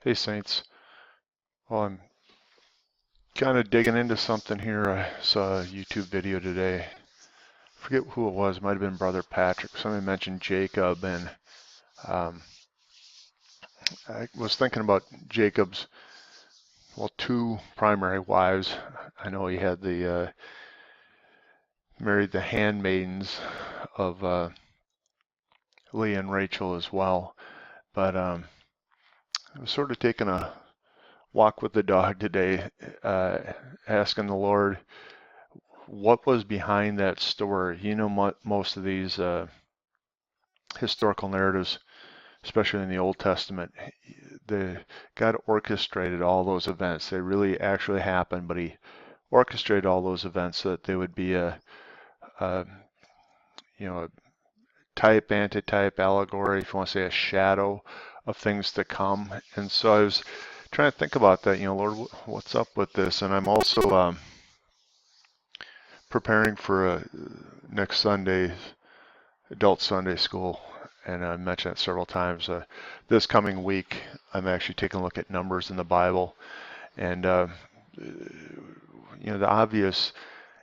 Hey Saints. Well, I'm kind of digging into something here. I saw a YouTube video today. I forget who it was. It might have been Brother Patrick. Somebody mentioned Jacob, and um, I was thinking about Jacob's, well, two primary wives. I know he had married the handmaidens of Leah and Rachel as well. But I was sort of taking a walk with the dog today, uh, asking the Lord what was behind that story. Most of these historical narratives, especially in the Old Testament, God orchestrated all those events. They really actually happened, but He orchestrated all those events so that they would be a a type, antitype, allegory, if you want to say a shadow of things to come. And so I was trying to think about that. Lord, what's up with this? And I'm also preparing for next Sunday, adult Sunday school, and I mentioned it several times. This coming week, I'm actually taking a look at numbers in the Bible, and the obvious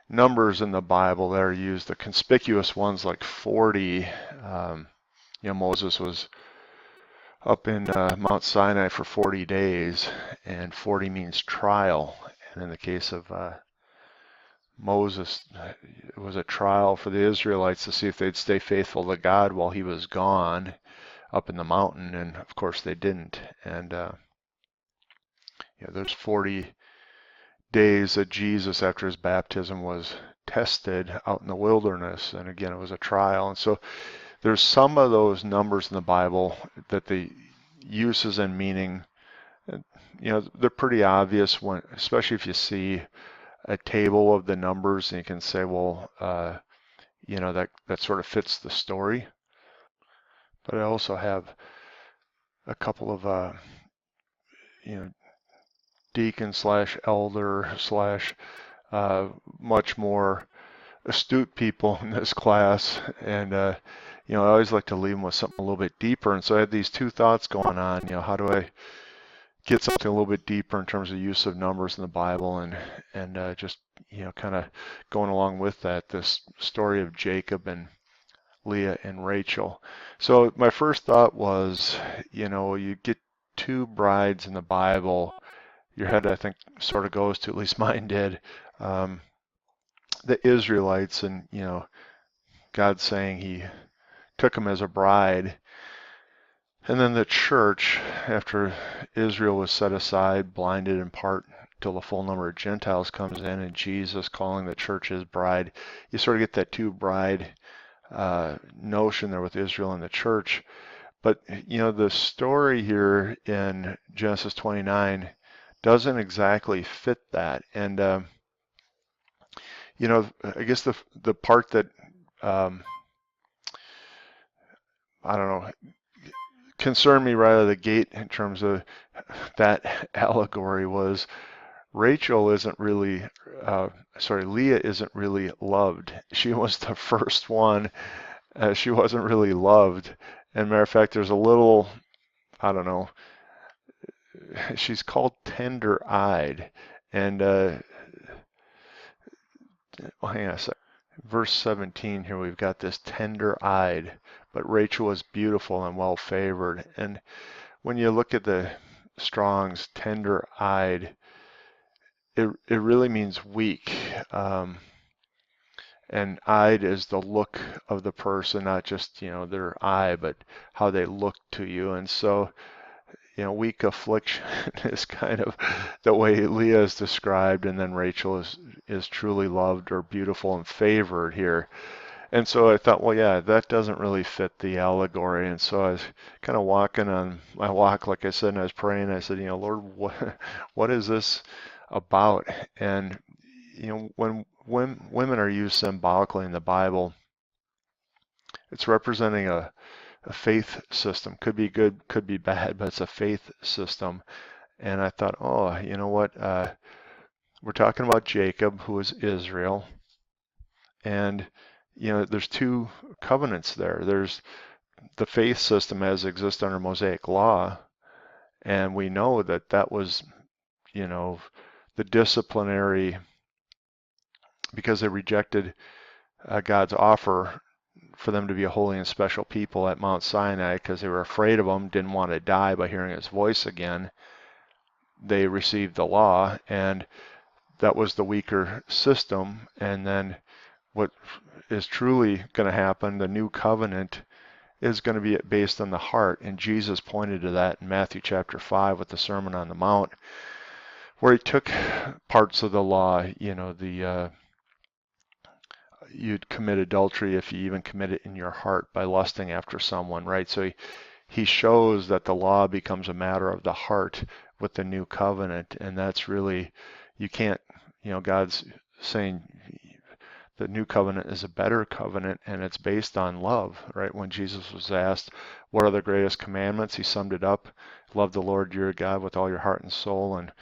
numbers in the Bible that are used, the conspicuous ones like 40. Moses was up in Mount Sinai for 40 days, and 40 means trial. And in the case of Moses, it was a trial for the Israelites to see if they'd stay faithful to God while he was gone up in the mountain, and of course they didn't. And there's 40 days that Jesus, after his baptism, was tested out in the wilderness, and again, it was a trial. And so there's some of those numbers in the Bible that the uses and meaning, they're pretty obvious when, especially if you see a table of the numbers, and you can say, well, that sort of fits the story. But I also have a couple of deacon slash elder slash much more astute people in this class, and I always like to leave them with something a little bit deeper. And so I had these two thoughts going on. How do I get something a little bit deeper in terms of use of numbers in the Bible, and just kind of going along with that, this story of Jacob and Leah and Rachel. So my first thought was, you get two brides in the Bible, your head, I think, sort of goes to, at least mine did, the Israelites, and God saying He took them as a bride, and then the church, after Israel was set aside, blinded in part, till the full number of Gentiles comes in, and Jesus calling the church His bride. You sort of get that two bride notion there with Israel and the church. But the story here in Genesis 29 doesn't exactly fit that. And I guess the part that I don't know, concerned me right out of the gate in terms of that allegory was Rachel isn't really, Leah isn't really loved. She was the first one. She wasn't really loved. And matter of fact, there's a little, I don't know, she's called tender-eyed. And hang on a sec. Verse 17 here, we've got this tender-eyed, but Rachel was beautiful and well-favored. And when you look at the Strong's, tender-eyed, it really means weak. And eyed is the look of the person, not just, their eye, but how they look to you. And so, weak affliction is kind of the way Leah is described, and then Rachel is truly loved or beautiful and favored here. And so I thought, well, yeah, that doesn't really fit the allegory. And so I was kind of walking on my walk, like I said, and I was praying. I said, Lord, what is this about? And when women are used symbolically in the Bible, it's representing a faith system. Could be good, could be bad, but it's a faith system. And I thought, oh, you know what? We're talking about Jacob, who is Israel. And, there's two covenants there. There's the faith system as it exists under Mosaic law, And we know that that was, the disciplinary, because they rejected God's offer for them to be a holy and special people at Mount Sinai because they were afraid of him, didn't want to die by hearing his voice again. They received the law, and that was the weaker system. And then what is truly going to happen, the new covenant, is going to be based on the heart. And Jesus pointed to that in Matthew chapter 5 with the Sermon on the Mount, where he took parts of the law, you'd commit adultery if you even commit it in your heart by lusting after someone, right? So he shows that the law becomes a matter of the heart with the new covenant. And that's really, you can't, God's saying the new covenant is a better covenant, and it's based on love, right? When Jesus was asked, what are the greatest commandments? He summed it up: love the Lord your God with all your heart and soul, and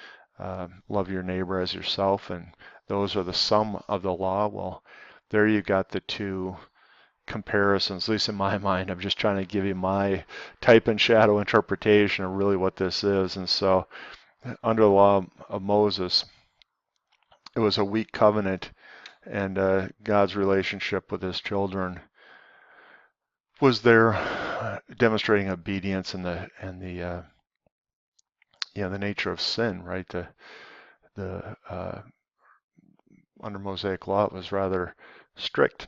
love your neighbor as yourself. And those are the sum of the law. Well, there you got the two comparisons, at least in my mind. I'm just trying to give you my type and shadow interpretation of really what this is. And so under the law of Moses, it was a weak covenant, and God's relationship with his children was there, demonstrating obedience and the nature of sin, right? The under Mosaic law, it was rather strict.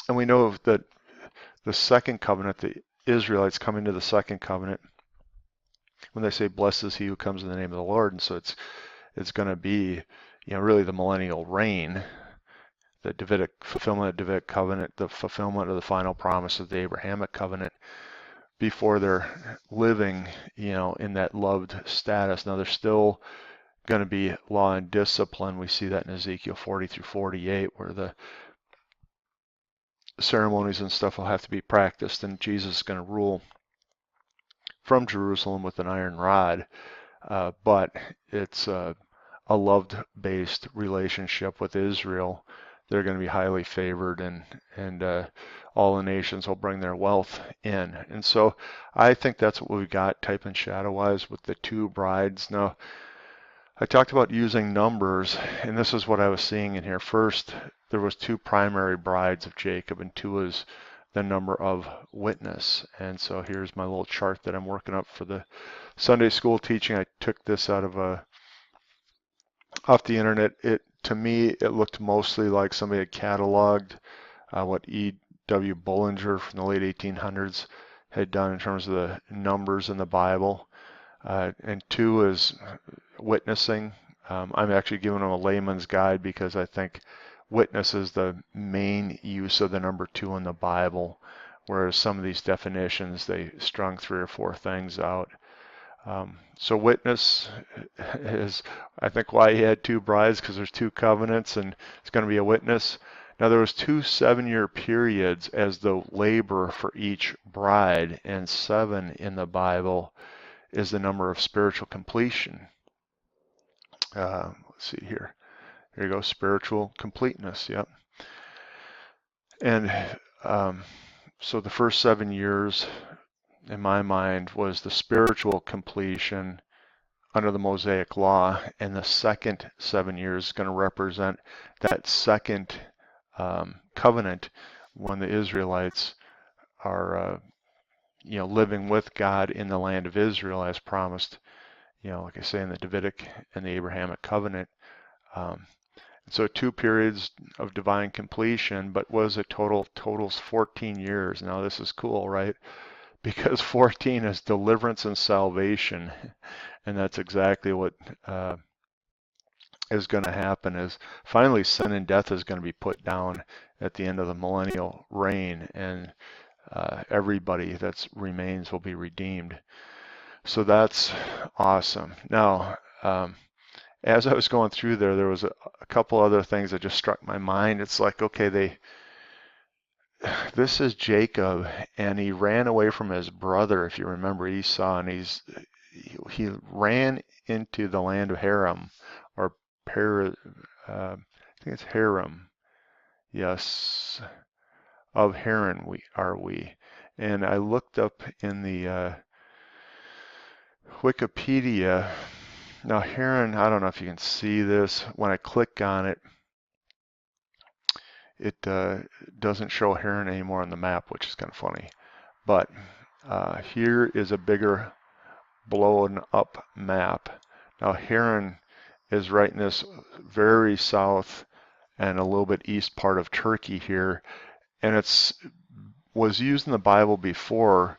And we know that the second covenant, the Israelites come into the second covenant when they say, blessed is he who comes in the name of the Lord. And so it's going to be, really the millennial reign, the Davidic fulfillment of the Davidic covenant, the fulfillment of the final promise of the Abrahamic covenant, before they're living, in that loved status. Now, there's still going to be law and discipline. We see that in Ezekiel 40 through 48, where the ceremonies and stuff will have to be practiced, and Jesus is going to rule from Jerusalem with an iron rod. But it's a love-based relationship with Israel. They're going to be highly favored, and all the nations will bring their wealth in. And so I think that's what we've got type and shadow-wise with the two brides. Now, I talked about using numbers, and this is what I was seeing in here. First, there was two primary brides of Jacob, and two is the number of witness. And so here's my little chart that I'm working up for the Sunday school teaching. I took this out of off the internet. To me, it looked mostly like somebody had cataloged what E.W. Bullinger from the late 1800s had done in terms of the numbers in the Bible. And two is witnessing. I'm actually giving them a layman's guide because I think witness is the main use of the number two in the Bible, whereas some of these definitions, they strung three or four things out. So witness is, I think, why he had two brides, because there's two covenants and it's going to be a witness. Now, there was 2 7-year periods as the labor for each bride, and 7 in the Bible is the number of spiritual completion. Let's see here. Here you go, spiritual completeness. Yep. And so the first 7 years, in my mind, was the spiritual completion under the Mosaic law, and the second 7 years is going to represent that second covenant when the Israelites are living with God in the land of Israel as promised, like I say, in the Davidic and the Abrahamic covenant. So 2 periods of divine completion, but was a totals 14 years. Now this is cool, right? Because 14 is deliverance and salvation, and that's exactly what is going to happen. Is finally sin and death is going to be put down at the end of the millennial reign, and everybody that remains will be redeemed. So that's awesome. Now, as I was going through there was a couple other things that just struck my mind. It's like, okay, this is Jacob, and he ran away from his brother, if you remember Esau, and he ran into the land of Haram, or I think it's Haram. Yes, of Haran we. And I looked up in the Wikipedia. Now Haran, I don't know if you can see this. When I click on it, it doesn't show Haran anymore on the map, which is kind of funny. But here is a bigger blown up map. Now Haran is right in this very south and a little bit east part of Turkey here, and it's was used in the Bible before.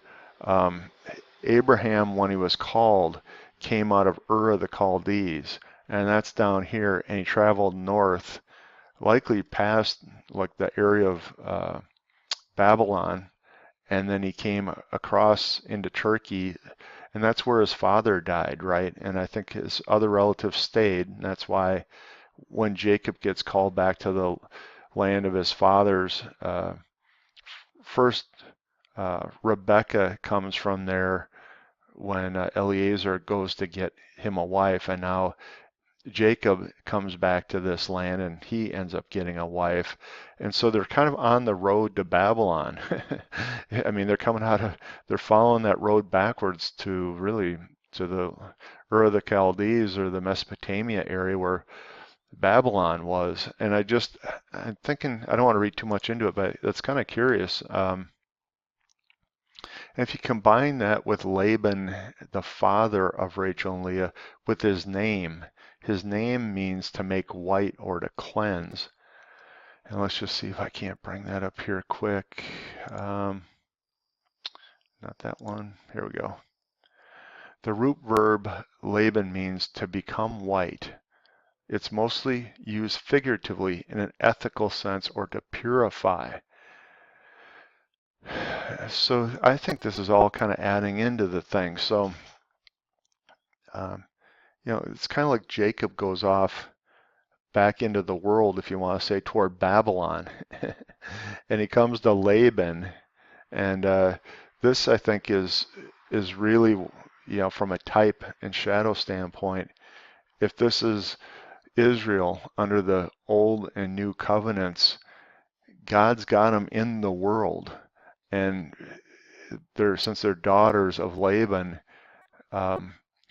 Abraham, when he was called, came out of Ur of the Chaldees, and that's down here, and he traveled north, likely past like the area of Babylon, and then he came across into Turkey, and that's where his father died, right? And I think his other relatives stayed, and that's why when Jacob gets called back to the land of his fathers, first Rebecca comes from there when Eliezer goes to get him a wife, and now Jacob comes back to this land and he ends up getting a wife. And so they're kind of on the road to Babylon. I mean, they're following that road backwards to really to the Ur of the Chaldees or the Mesopotamia area where Babylon was. And I'm thinking, I don't want to read too much into it, but that's kind of curious. And if you combine that with Laban, the father of Rachel and Leah, with his name means to make white or to cleanse. And let's just see if I can't bring that up here quick. Not that one. Here we go. The root verb Laban means to become white. It's mostly used figuratively in an ethical sense or to purify. So I think this is all kind of adding into the thing. So, it's kind of like Jacob goes off back into the world, if you want to say, toward Babylon, and he comes to Laban, and this I think is really, from a type and shadow standpoint, if this is Israel under the old and new covenants, God's got them in the world, and since they're daughters of Laban,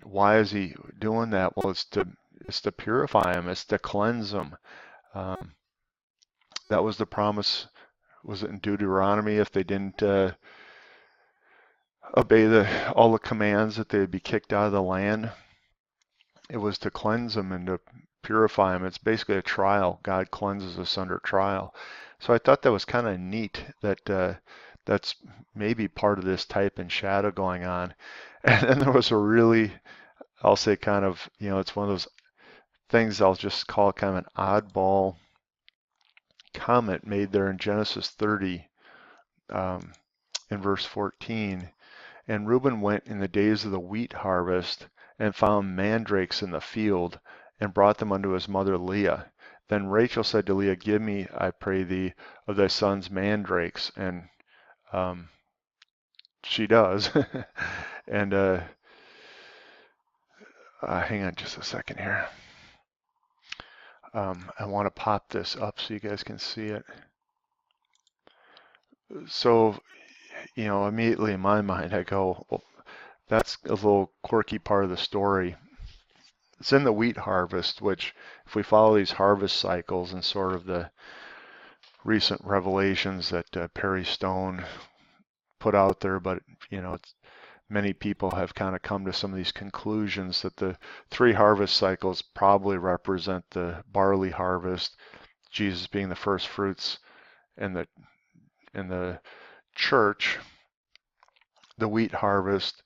why is he doing that? Well, it's to purify them, it's to cleanse them. That was the promise. Was it in Deuteronomy? If they didn't obey all the commands, that they'd be kicked out of the land. It was to cleanse them and to purify them. It's basically a trial. God cleanses us under trial. So I thought that was kind of neat that that's maybe part of this type and shadow going on. And then there was a really, I'll say kind of, it's one of those things I'll just call kind of an oddball comment made there in Genesis 30 in verse 14. And Reuben went in the days of the wheat harvest and found mandrakes in the field and brought them unto his mother Leah. Then Rachel said to Leah, give me, I pray thee, of thy son's mandrakes. And she does. And hang on just a second here. I want to pop this up so you guys can see it. So, immediately in my mind, I go, well, that's a little quirky part of the story. It's in the wheat harvest, which if we follow these harvest cycles and sort of the recent revelations that Perry Stone put out there, but, many people have kind of come to some of these conclusions that the 3 harvest cycles probably represent the barley harvest, Jesus being the first fruits, and the church, the wheat harvest,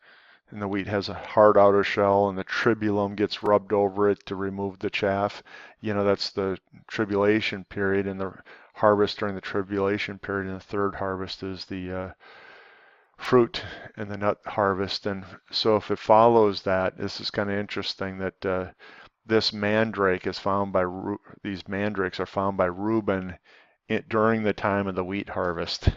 and the wheat has a hard outer shell, and the tribulum gets rubbed over it to remove the chaff. That's the tribulation period, and the harvest during the tribulation period, and the third harvest is the fruit and the nut harvest. And so if it follows that, this is kind of interesting that this mandrake is found by these mandrakes are found by Reuben during the time of the wheat harvest.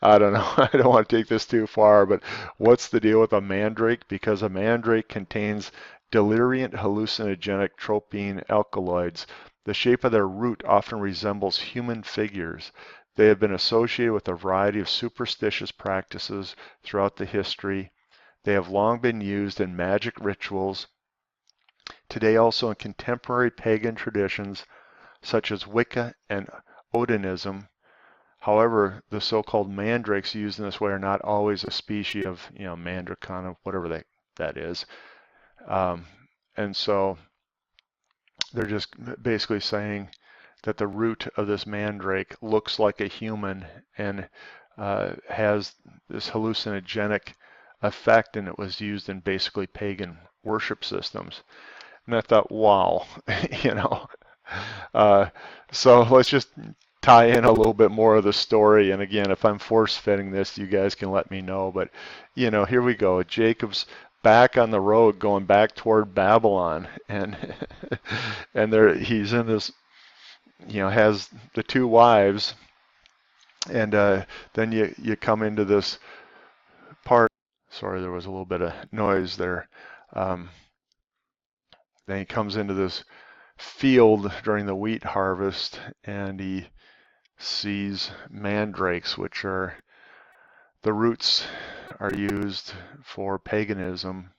I don't know. I don't want to take this too far, but what's the deal with a mandrake? Because a mandrake contains deliriant hallucinogenic tropine alkaloids. The shape of their root often resembles human figures. They have been associated with a variety of superstitious practices throughout the history. They have long been used in magic rituals, today also in contemporary pagan traditions such as Wicca and Odinism. However, the so-called mandrakes used in this way are not always a species of, mandracana, whatever that is. And so they're just basically saying that the root of this mandrake looks like a human and has this hallucinogenic effect, and it was used in basically pagan worship systems. And I thought, wow, you know. Uh, so let's just tie in a little bit more of the story. And again, if I'm force fitting this, you guys can let me know. But, here we go. Jacob's back on the road going back toward Babylon. And and there he's in this, has the two wives. And then you come into this part. Sorry, there was a little bit of noise there. Then he comes into this field during the wheat harvest, and he sees mandrakes, which are the roots are used for paganism,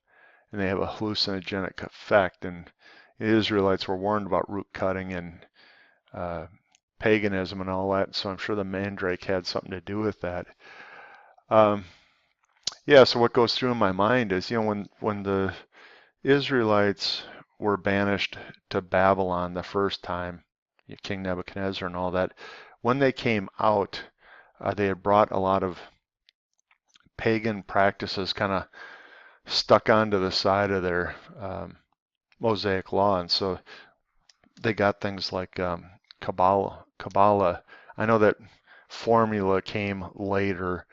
and they have a hallucinogenic effect. And the Israelites were warned about root cutting and paganism and all that, so I'm sure the mandrake had something to do with that. Yeah, so what goes through in my mind is, when the Israelites were banished to Babylon the first time, King Nebuchadnezzar and all that, when they came out, they had brought a lot of pagan practices kind of stuck onto the side of their Mosaic law, and so they got things like Kabbalah. I know that formula came later,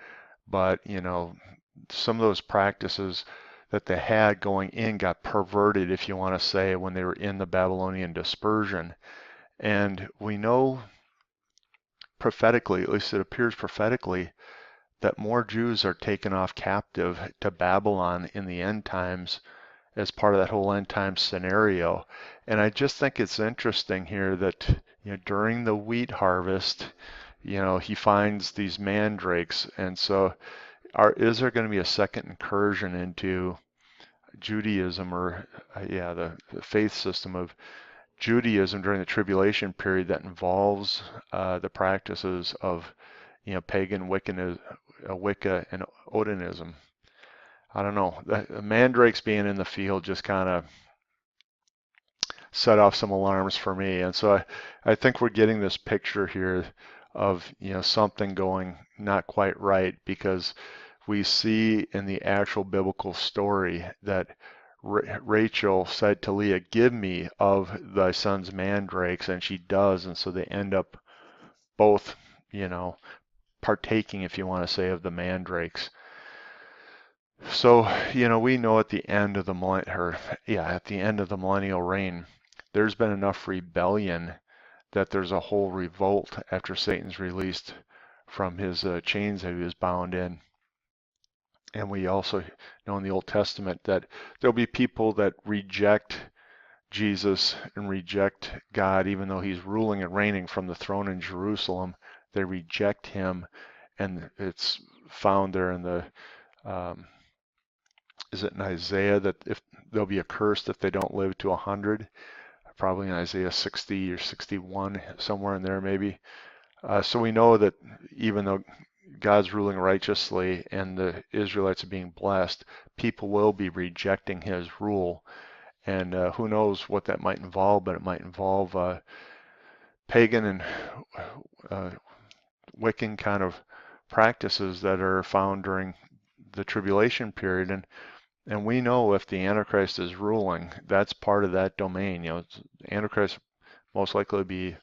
but some of those practices that they had going in got perverted, if you want to say, when they were in the Babylonian dispersion. And we know prophetically, at least it appears prophetically, that more Jews are taken off captive to Babylon in the end times as part of that whole end time scenario. And I just think it's interesting here that during the wheat harvest, he finds these mandrakes. And so is there going to be a second incursion into Judaism, or the faith system of Judaism during the tribulation period that involves the practices of pagan Wicca and Odinism? I don't know. The mandrakes being in the field just kind of set off some alarms for me. And so I think we're getting this picture here of something going not quite right, because we see in the actual biblical story that Rachel said to Leah, "Give me of thy son's mandrakes," and she does, and so they end up both, partaking, if you want to say, of the mandrakes. So, we know at the end of the millennial reign, there's been enough rebellion that there's a whole revolt after Satan's released from his chains that he was bound in. And we also know in the Old Testament that there'll be people that reject Jesus and reject God, even though he's ruling and reigning from the throne in Jerusalem. They reject him, and it's found there in the is it in Isaiah that if they'll be accursed if they don't live to 100? Probably in Isaiah 60 or 61, somewhere in there maybe. So we know that even though God's ruling righteously and the Israelites are being blessed, people will be rejecting his rule. And who knows what that might involve, but it might involve pagan and Wiccan kind of practices that are found during the tribulation period. And we know if the Antichrist is ruling, that's part of that domain. Antichrist most likely be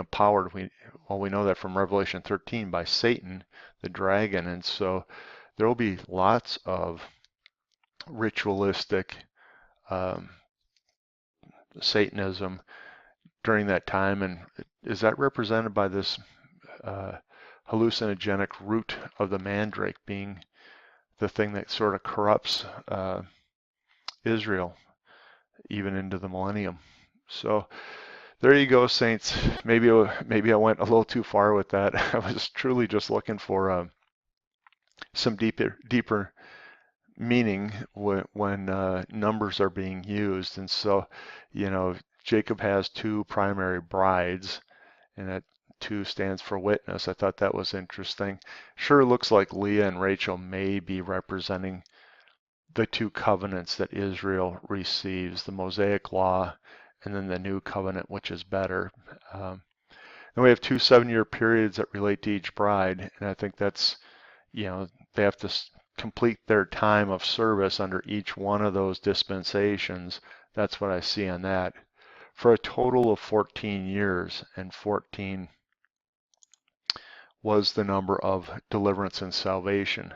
powered. We know that from Revelation 13 by Satan, the dragon. And so there will be lots of ritualistic Satanism during that time. And is that represented by this hallucinogenic root of the mandrake being the thing that sort of corrupts Israel even into the millennium? So there you go, saints. Maybe I went a little too far with that. I was truly just looking for some deeper meaning when numbers are being used. And so, Jacob has two primary brides, and that two stands for witness. I thought that was interesting. Sure looks like Leah and Rachel may be representing the two covenants that Israel receives, the Mosaic law and then the new covenant, which is better. Then we have two 7-year periods that relate to each bride, and I think that's, they have to complete their time of service under each one of those dispensations. That's what I see on that. For a total of 14 years, and 14 was the number of deliverance and salvation.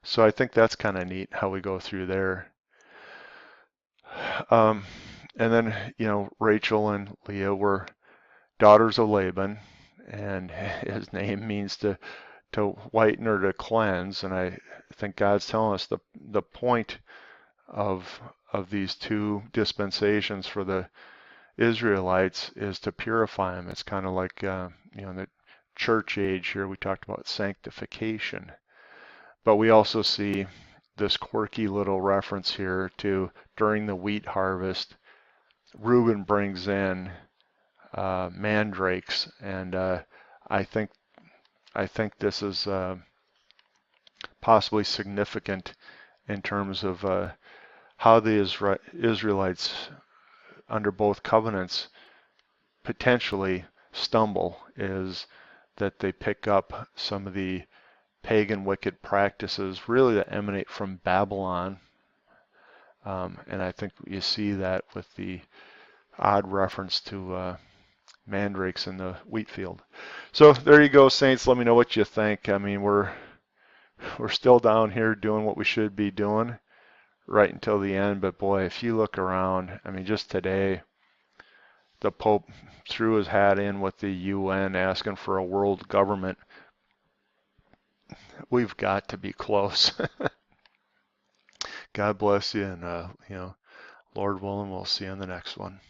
So I think that's kind of neat how we go through there. And then, Rachel and Leah were daughters of Laban, and his name means to whiten or to cleanse. And I think God's telling us the point of these two dispensations for the Israelites is to purify them. It's kind of like in the church age here we talked about sanctification, but we also see this quirky little reference here to during the wheat harvest, Reuben brings in mandrakes, and I think this is possibly significant in terms of how the Israelites under both covenants potentially stumble, is that they pick up some of the pagan wicked practices really that emanate from Babylon. And I think you see that with the odd reference to mandrakes in the wheat field. So there you go, saints. Let me know what you think. I mean, we're still down here doing what we should be doing right until the end. But boy, if you look around, I mean, just today, the Pope threw his hat in with the UN asking for a world government. We've got to be close. God bless you, and Lord willing, we'll see you on the next one.